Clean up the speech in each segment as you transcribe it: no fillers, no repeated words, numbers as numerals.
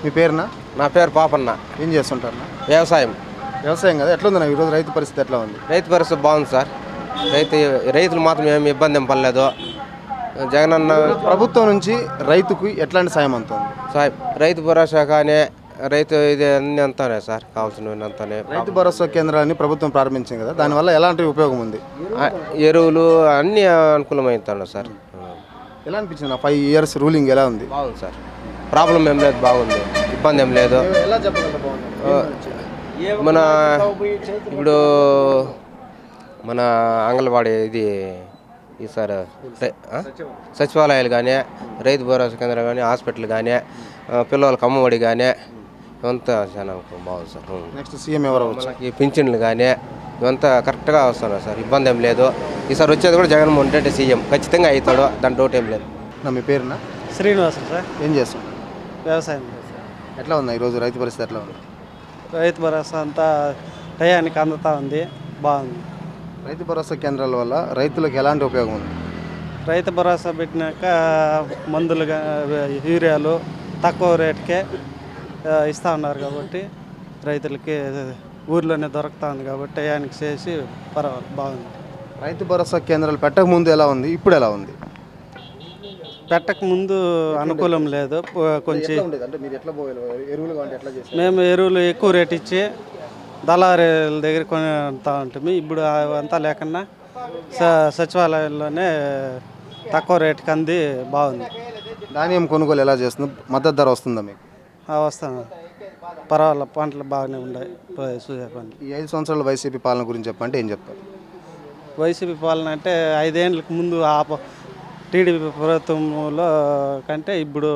మీ పేరునా? నా పేరు పాపన్న. ఏం చేస్తుంటారు? వ్యవసాయం కదా, ఎట్లా ఉంది ఈరోజు రైతు పరిస్థితి ఎట్లా ఉంది? రైతు పరిస్థితి బాగుంది సార్. రైతులు మాత్రం ఏమి ఇబ్బంది ఏం పడలేదు. జగనన్న ప్రభుత్వం నుంచి రైతుకు ఎట్లాంటి సాయం అందుతుంది? సాయం రైతు భరోసా కానీ రైతు ఇది అన్ని అంతానే సార్, కావాల్సినవి అంతానే. రైతు భరోసా కేంద్రాన్ని ప్రభుత్వం ప్రారంభించింది కదా, దానివల్ల ఎలాంటి ఉపయోగం ఉంది? ఎరువులు అన్నీ అనుకూలమవుతాడు సార్. ఎలా అనిపించింది? 5 years రూలింగ్ ఎలా ఉంది? బాగుంది సార్, ప్రాబ్లం ఏం లేదు, బాగుంది, ఇబ్బంది ఏం లేదు. ఎలా చెప్పగలరు బాగుంది? మన ఇప్పుడు మన అంగన్వాడీ ఇది ఈసారి సచివాలయాలు కానీ, రైతు భరోసా కేంద్రం కానీ, హాస్పిటల్ కానీ, పిల్లలకి అమ్మఒడి కానీ ఇవంతా చాలా బాగుంది సార్. నెక్స్ట్ సీఎం ఎవరు? ఈ పింఛన్లు కానీ ఇవంతా కరెక్ట్గా వస్తున్నారు సార్, ఇబ్బంది ఏం లేదు. ఈసారి వచ్చేది కూడా జగన్మోహన్ రెడ్డి సీఎం ఖచ్చితంగా అవుతాడు, దాని డౌట్ ఏం లేదు. మీ పేరునా? శ్రీనివాస్ సార్. ఏం చేస్తున్నారు? వ్యవసాయం. ఎట్లా ఉంది ఈరోజు రైతు పరిస్థితి ఎట్లా ఉంది? రైతు భరోసా అంతా టయానికి అందుతూ ఉంది, బాగుంది. రైతు భరోసా కేంద్రాల వల్ల రైతులకు ఎలాంటి ఉపయోగం ఉంది? రైతు భరోసా పెట్టినాక మందులు యూరియాలు తక్కువ రేటుకే ఇస్తూ ఉన్నారు కాబట్టి రైతులకి ఊర్లోనే దొరుకుతూ ఉంది కాబట్టి టయానికి చేసి పర్వాలేదు, బాగుంది. రైతు భరోసా కేంద్రాలు పెట్టక ముందు ఎలా ఉంది, ఇప్పుడు ఎలా ఉంది? పెట్టక ముందు అనుకూలం లేదు కొంచెం. మేము ఎరువులు ఎక్కువ రేటు ఇచ్చి దళారీల దగ్గర కొనుతా ఉంటుంది. ఇప్పుడు అంతా లేకుండా సచివాలయంలోనే తక్కువ రేటుకి అంది, బాగుంది. ధాన్యం కొనుగోలు ఎలా చేస్తుంది? మద్దతు ధర వస్తుందా మీకు? వస్తాను, పర్వాలేదు, పంటలు బాగానే ఉన్నాయి. చూసే పంటలు. ఈ 5 సంవత్సరాల వైసీపీ పాలన గురించి చెప్పంటే ఏం చెప్తారు? వైసీపీ పాలన అంటే 5 ఏళ్ళకి ముందు టీడీపీ ప్రభుత్వంలో కంటే ఇప్పుడు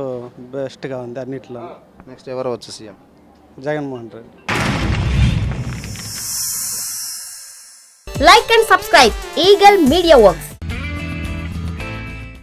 బెస్ట్గా ఉంది అన్నిట్లో. నెక్స్ట్ ఎవరు వచ్చి CM? Jaganmohan Reddy. Like and subscribe Eagle Media Works.